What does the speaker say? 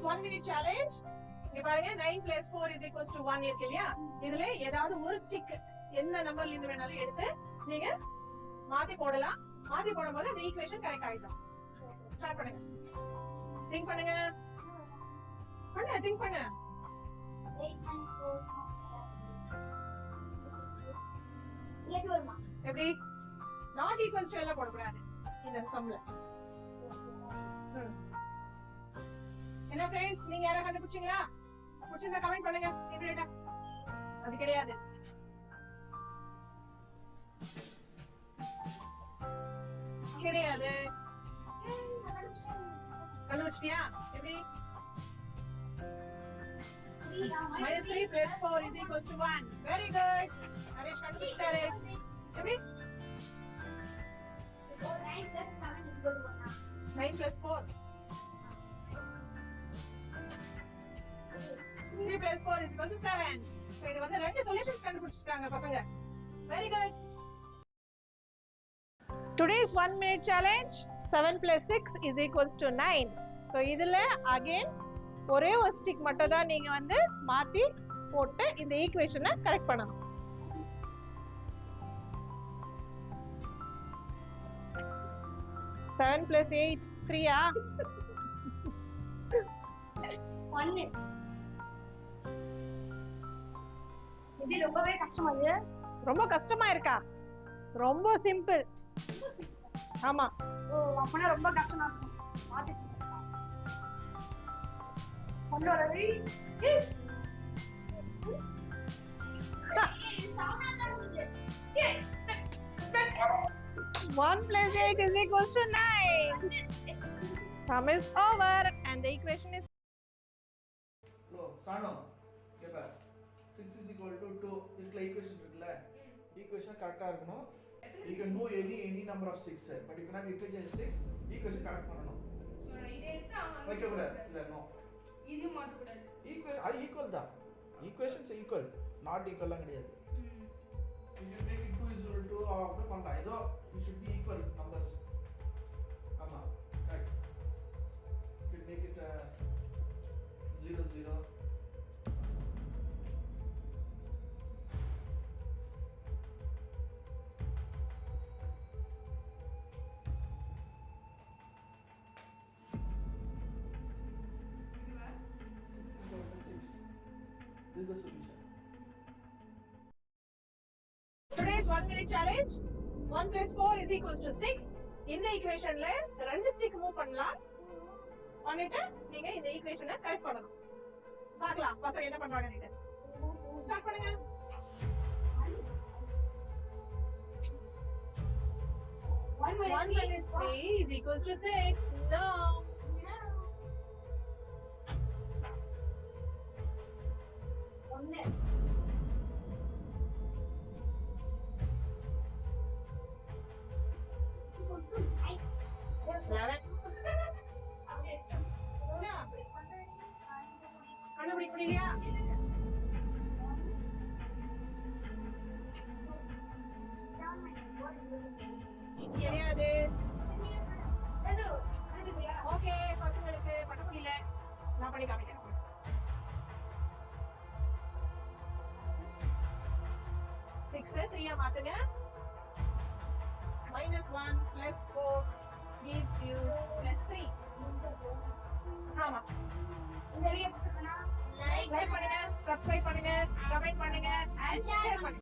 Today's 1 minute challenge. இங்க பாருங்க 9 plus 4 is equals to 1 இருக்கு இல்லையா? இதுல ஏதாவது ஒரு ஸ்டிக் என்ன நம்பர்ல இருந்து வேணாலும் எடுத்து நீங்க மாத்தி போடலாம். மாத்தி போடும்போது அந்த ஈக்குவேஷன் கரெக்ட் ஆயிடும். ஸ்டார்ட் பண்ணுங்க. திங்க் பண்ணுங்க. திங்க் பண்ணு. 8 times 4 8 வருமா? எப்படி? not equals to எல்லாம் போடக்கூடாது இந்த சம்ல. என்ன फ्रेंड्स, நீங்க யாரை கண்டுபிடிச்சீங்களா? புடிச்சிருந்தா கமெண்ட் பண்ணுங்க. இமிடியேட்டா. அது கிடையாது. கிடையாது. கண்டுபிடிச்சிட்டியா? எப்படி? minus 3 plus 4 is equals to 1. Very good. Harish கண்டுபிடிச்சிட்டாரு. எப்படி? 9 plus 7 is equal to 1. 9 plus 4. 3 plus 4 is equal to 7. So இது வந்து ரெண்டு சொல்யூஷன்ஸ் கண்டுபிடிச்சிட்டாங்க பசங்க. Very good. Today's 1 minute challenge 7 plus 6 is equals to 9. So இதுல again ஒரே ஒரு ஸ்டிக் மட்டும் தான் நீங்க வந்து மாத்தி போட்டு இந்த ஈக்குவேஷனை கரெக்ட் பண்ணணும். Seven plus 8 3 ஆ? 1. இது ரொம்பவே கஷ்டமா இருக்கு. ரொம்ப கஷ்டமா இருக்கா? ரொம்ப சிம்பிள். ஆமா. ஓ, அப்பனா ரொம்ப கஷ்டமா இருக்கும். மாத்தி கொண்டு வரவே. One plus 8 is equals to 9. Sum is over and the equation is. Hello, Sano. கேப்ப 6 is equal to 2. இதுல equation இருக்குல, equation கரெக்ட்டா இருக்கணும். You can move any number of sticks, but you cannot interchange sticks. Equation correct பண்ணனும். So நான் இத எடுத்து அவங்க வைக்க கூடாது. இல்ல நோ. இது மாத்த கூடாது. Equal தான். Equations equal, not equal லாம் கிடையாது. You can make it 2 is equal to அப்படி பண்ணலாம். ஏதோ it should be equal numbers. ஆமா. Correct. You can make it 0 0. This is the solution. Today's 1 minute challenge 1 plus 4 is equals to 6. இந்த ஈக்குவேஷன்ல ரெண்டு stick move பண்ணலாம். பண்ணிட்டு நீங்க இந்த ஈக்குவேஷனை கரெக்ட் பண்ணணும். பார்க்கலாம் பசங்க என்ன பண்றாங்கன்னு. ஸ்டார்ட் பண்ணுங்க. 1 minus 3 is equals to 6. No. கண்டுபிடிக்க முடியலையா? தெரியாது. ஓகே, பசங்களுக்கு பண்ண முடியல. நான் பண்ணி காமிக்கிறேன். Six 3 ஆ மாத்துங்க. -1 plus 4 gives you +3. ஆமா. இந்த வீடியோ பிடிச்சிருந்தா லைக் பண்ணுங்க, சப்ஸ்கிரைப் பண்ணுங்க, கமெண்ட் பண்ணுங்க, and ஷேர் பண்ணுங்க.